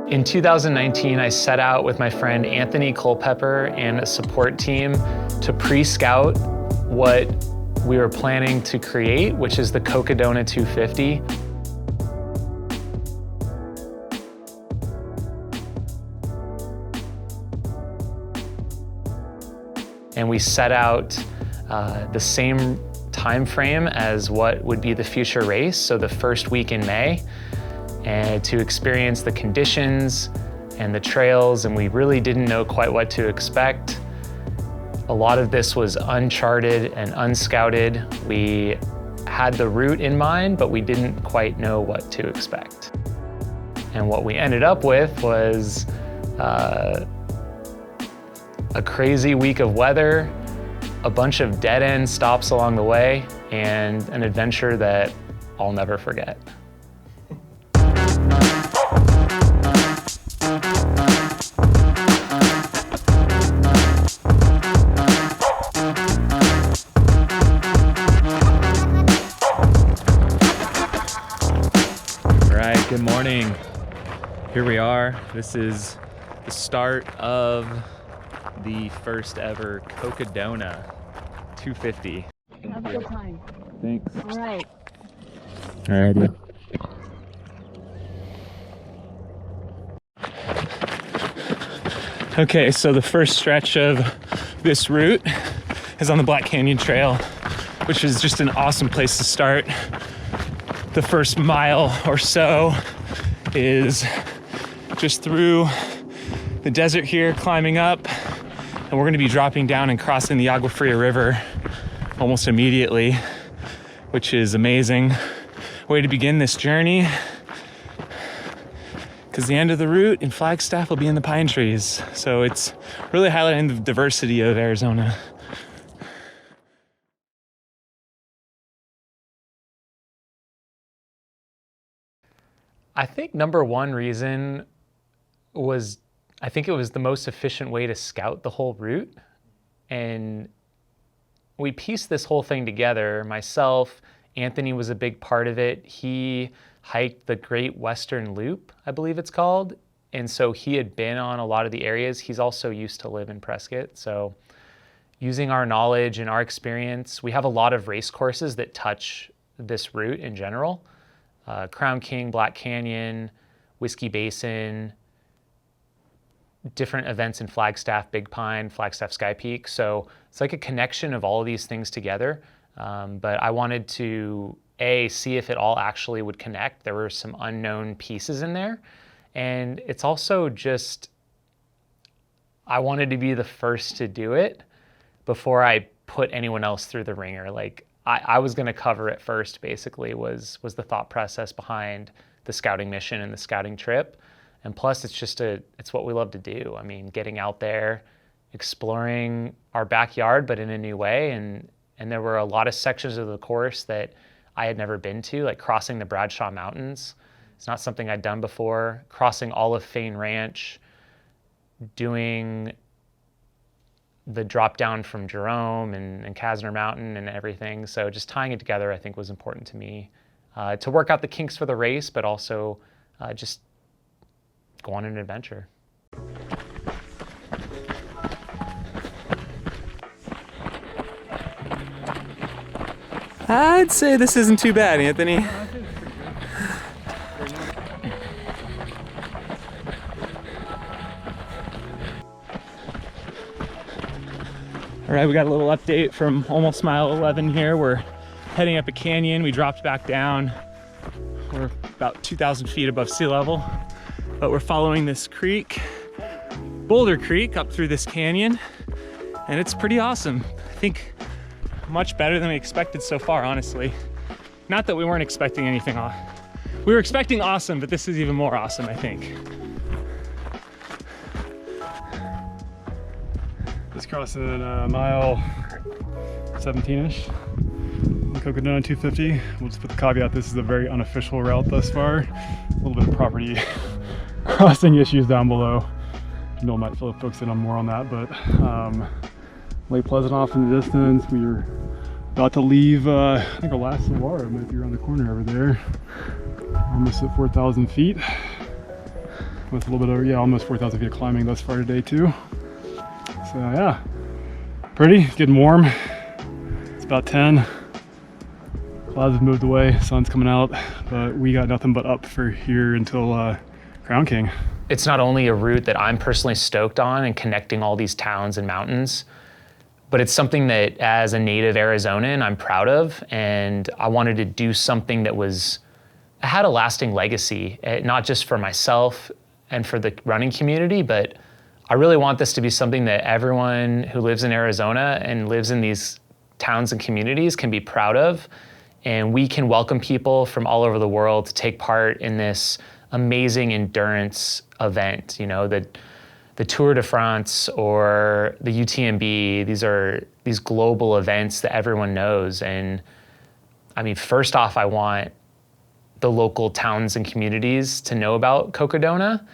In 2019, I set out with my friend Anthony Culpepper and a support team to pre-scout what we were planning to create, which is the Cocodona 250. And we set out the same time frame as what would be the future race, so the first week in May, and to experience the conditions and the trails, and we really didn't know quite what to expect. A lot of this was uncharted and unscouted. We had the route in mind, but we didn't quite know what to expect. And what we ended up with was a crazy week of weather, a bunch of dead-end stops along the way, and an adventure that I'll never forget. Good morning. Here we are. This is the start of the first ever Cocodona 250. Have a good time. Thanks. All right. Alrighty. Okay, so the first stretch of this route is on the Black Canyon Trail, which is just an awesome place to start. The first mile or so is just through the desert here, climbing up, and we're gonna be dropping down and crossing the Agua Fria River almost immediately, which is amazing. Way to begin this journey, because the end of the route in Flagstaff will be in the pine trees. So it's really highlighting the diversity of Arizona. I think number one reason was, I think it was the most efficient way to scout the whole route. And we pieced this whole thing together. Myself, Anthony was a big part of it. He hiked the Great Western Loop, I believe it's called. And so he had been on a lot of the areas. He's also used to live in Prescott. So using our knowledge and our experience, we have a lot of race courses that touch this route in general. Crown King, Black Canyon, Whiskey Basin, different events in Flagstaff, Big Pine, Flagstaff Sky Peak. So it's like a connection of all of these things together. But I wanted to, see if it all actually would connect. There were some unknown pieces in there. And it's also just, I wanted to be the first to do it before I put anyone else through the ringer. Like, I was gonna cover it first, basically, was the thought process behind the scouting mission and the scouting trip. And plus, it's what we love to do. I mean, getting out there, exploring our backyard, but in a new way. And there were a lot of sections of the course that I had never been to, like crossing the Bradshaw Mountains. It's not something I'd done before. Crossing all of Fain Ranch, doing the drop down from Jerome and Kasner Mountain and everything. So just tying it together, I think, was important to me, to work out the kinks for the race, but also just go on an adventure. I'd say this isn't too bad, Anthony. All right, we got a little update from almost mile 11 here. We're heading up a canyon. We dropped back down. We're about 2,000 feet above sea level, but we're following this creek, Boulder Creek, up through this canyon, and it's pretty awesome. I think much better than we expected so far, honestly. Not that we weren't expecting anything. We were expecting awesome, but this is even more awesome, I think. Just crossing mile 17-ish, Cocodona 250. We'll just put the caveat, this is a very unofficial route thus far. A little bit of property crossing issues down below. Jamil might focus in on more on that, but Lake Pleasant off in the distance. We were about to leave, I think our last saguaro might be around the corner over there. Almost at 4,000 feet. with a little bit of, yeah, almost 4,000 feet of climbing thus far today too. So yeah, pretty, getting warm. It's about 10. Clouds have moved away, sun's coming out, but we got nothing but up for here until Crown King. It's not only a route that I'm personally stoked on and connecting all these towns and mountains, but it's something that as a native Arizonan, I'm proud of. And I wanted to do something that had a lasting legacy, not just for myself and for the running community, but I really want this to be something that everyone who lives in Arizona and lives in these towns and communities can be proud of. And we can welcome people from all over the world to take part in this amazing endurance event. You know, the Tour de France or the UTMB, these are these global events that everyone knows. And I mean, first off, I want the local towns and communities to know about Cocodona,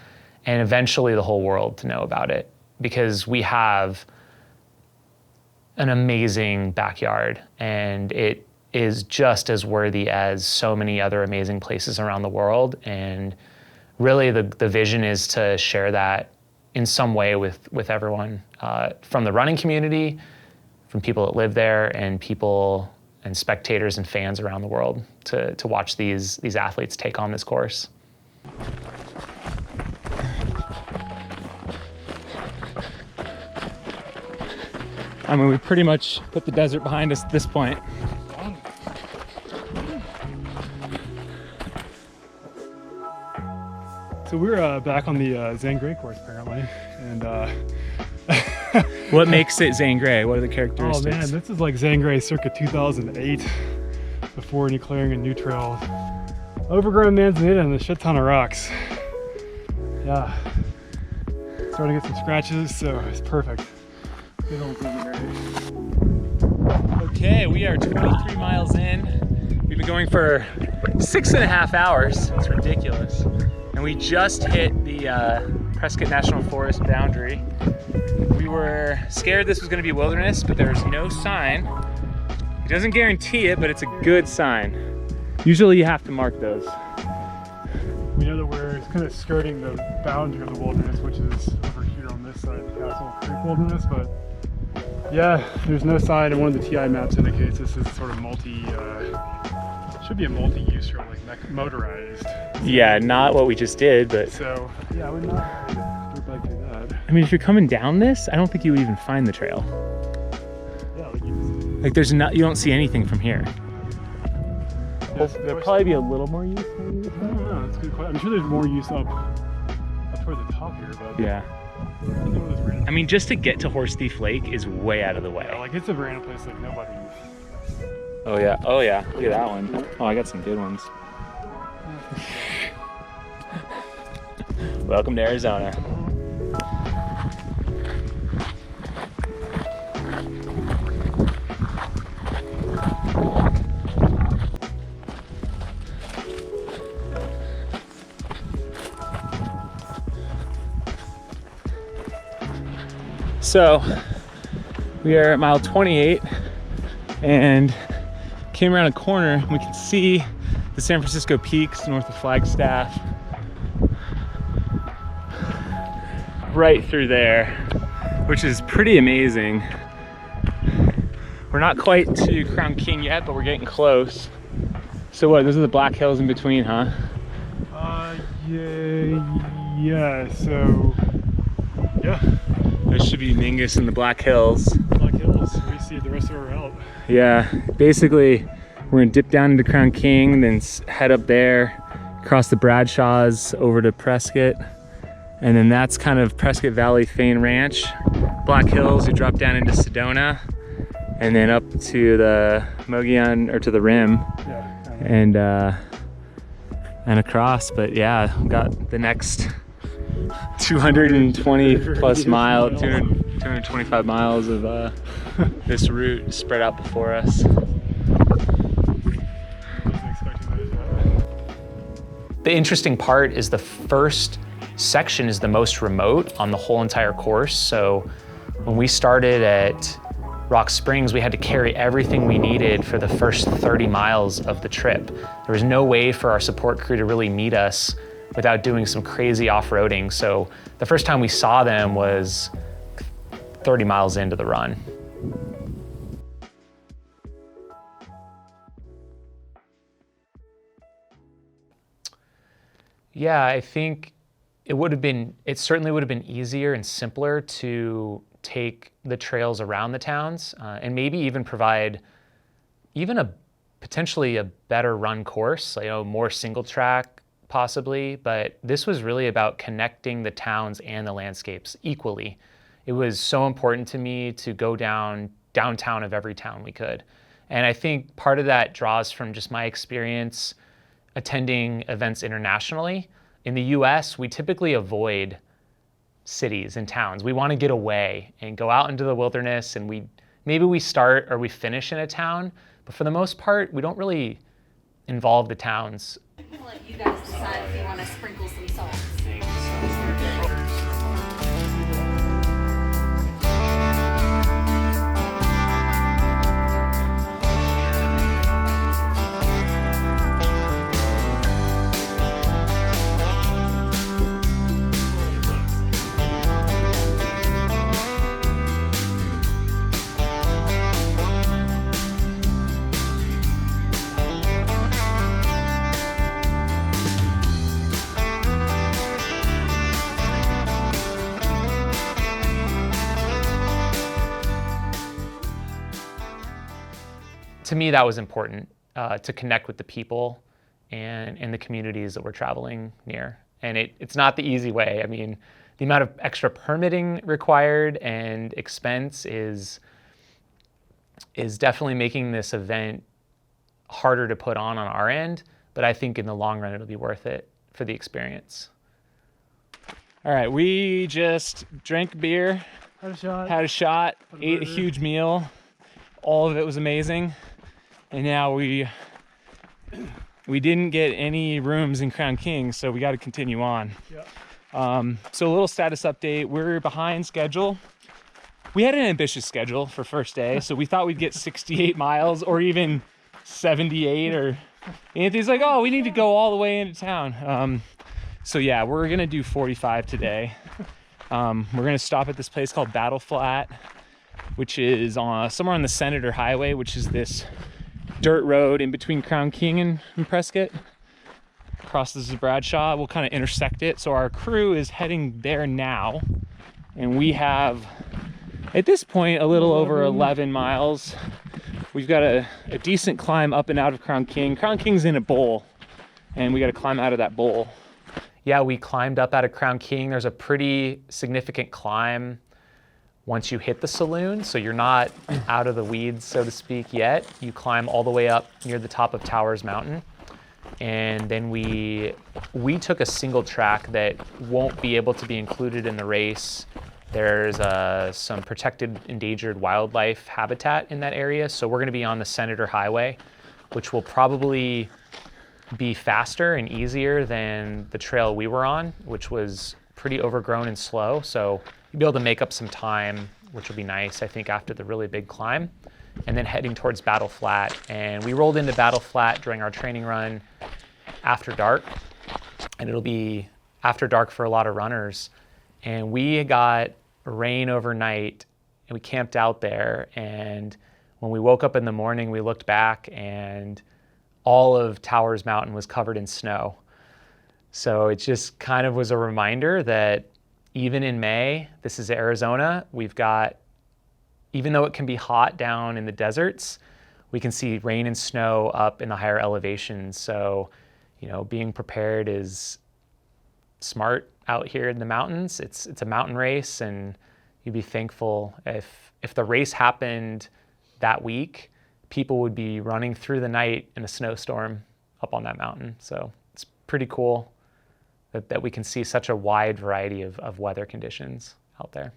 and eventually the whole world to know about it, because we have an amazing backyard and it is just as worthy as so many other amazing places around the world. And really the vision is to share that in some way with everyone, from the running community, from people that live there, and people and spectators and fans around the world to watch these athletes take on this course. I mean, we pretty much put the desert behind us at this point. So we're back on the Zangray course apparently, and What makes it Zangray? What are the oh characteristics? man, this is like Zangray circa 2008, before any clearing and new trails. Overgrown manzanita and a shit ton of rocks. Yeah, starting to get some scratches, so it's perfect. Good old Zangray. Okay, we are 23 miles in. We've been going for 6.5 hours. It's ridiculous. And we just hit the Prescott National Forest boundary. We were scared this was going to be wilderness, but there's no sign. It doesn't guarantee it, but it's a good sign. Usually you have to mark those. We know that we're kind of skirting the boundary of the wilderness, which is over here on this side of the Castle Creek Wilderness, but yeah, there's no sign, and one of the TI maps indicates this is sort of should be a multi-use trail, like motorized. Yeah, not what we just did, but So yeah, I would not dirt bike do that. I mean, if you're coming down this, I don't think you would even find the trail. Yeah, Like there's not, you don't see anything from here. yes, There'll probably be a little more use maybe this I don't time. know, that's a good question. I'm sure there's more use up toward the top here, but Yeah. I don't know what this random. I mean, just to get to Horse Thief Lake is way out of the way. Yeah, like it's a random place like nobody. Oh yeah, oh yeah, look at that one. Oh, I got some good ones. Welcome to Arizona. So we are at mile 28 and came around a corner and we can see the San Francisco Peaks north of Flagstaff right through there, which is pretty amazing. We're not quite to Crown King yet, but we're getting close. So what, those are the Black Hills in between, huh? Yeah, so yeah, There should be Mingus in the Black Hills. Black Hills, we see the rest of our route. Yeah, basically we're gonna dip down into Crown King, then head up there, across the Bradshaws over to Prescott, and then that's kind of Prescott Valley Fane Ranch. Black Hills, you drop down into Sedona, and then up to the Mogollon, or to the rim, Yeah. and across. But yeah, we've got the next 220 plus mile, 225 miles of this route spread out before us. The interesting part is the first section is the most remote on the whole entire course. So when we started at Rock Springs, we had to carry everything we needed for the first 30 miles of the trip. There was no way for our support crew to really meet us without doing some crazy off-roading. So the first time we saw them was 30 miles into the run. Yeah, I think it certainly would have been easier and simpler to take the trails around the towns and maybe even provide potentially a better run course, more single track possibly, but this was really about connecting the towns and the landscapes equally. It was so important to me to go downtown of every town we could. And I think part of that draws from just my experience attending events internationally. In the US, we typically avoid cities and towns. We want to get away and go out into the wilderness, and maybe we start or we finish in a town, but for the most part, we don't really involve the towns. I'm gonna let you guys decide if you want to sprinkle some salt. To me, that was important, to connect with the people and the communities that we're traveling near. And it's not the easy way. I mean, the amount of extra permitting required and expense is definitely making this event harder to put on our end, but I think in the long run, it'll be worth it for the experience. All right, we just drank beer, had a shot, ate a huge meal. All of it was amazing. And now we didn't get any rooms in Crown King, so we got to continue on. Yeah. So a little status update. We're behind schedule. We had an ambitious schedule for first day, so we thought we'd get 68 miles or even 78. Or Anthony's like, oh, we need to go all the way into town. So yeah, we're gonna do 45 today. We're gonna stop at this place called Battle Flat, which is somewhere on the Senator Highway, which is this dirt road in between Crown King and Prescott. Crosses the Bradshaw. We'll kind of intersect it. So our crew is heading there now, and we have, at this point, a little over 11 miles. We've got a decent climb up and out of Crown King. Crown King's in a bowl, and we got to climb out of that bowl. Yeah, we climbed up out of Crown King. There's a pretty significant climb once you hit the saloon, so you're not out of the weeds, so to speak, yet. You climb all the way up near the top of Towers Mountain. And then we took a single track that won't be able to be included in the race. There's some protected endangered wildlife habitat in that area, so we're gonna be on the Senator Highway, which will probably be faster and easier than the trail we were on, which was pretty overgrown and slow. So you'll be able to make up some time, which will be nice, I think, after the really big climb. And then heading towards Battle Flat. And we rolled into Battle Flat during our training run after dark. And it'll be after dark for a lot of runners. And we got rain overnight, and we camped out there. And when we woke up in the morning, we looked back, and all of Towers Mountain was covered in snow. So it just kind of was a reminder that even in May, this is Arizona, we've got, even though it can be hot down in the deserts, we can see rain and snow up in the higher elevations. So, being prepared is smart out here in the mountains. It's a mountain race, and you'd be thankful if the race happened that week, people would be running through the night in a snowstorm up on that mountain. So it's pretty cool that we can see such a wide variety of weather conditions out there.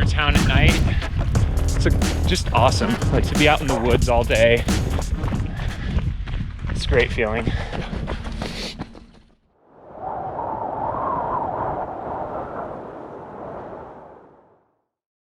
through town at night. It's just awesome, like to be out in the woods all day. It's a great feeling.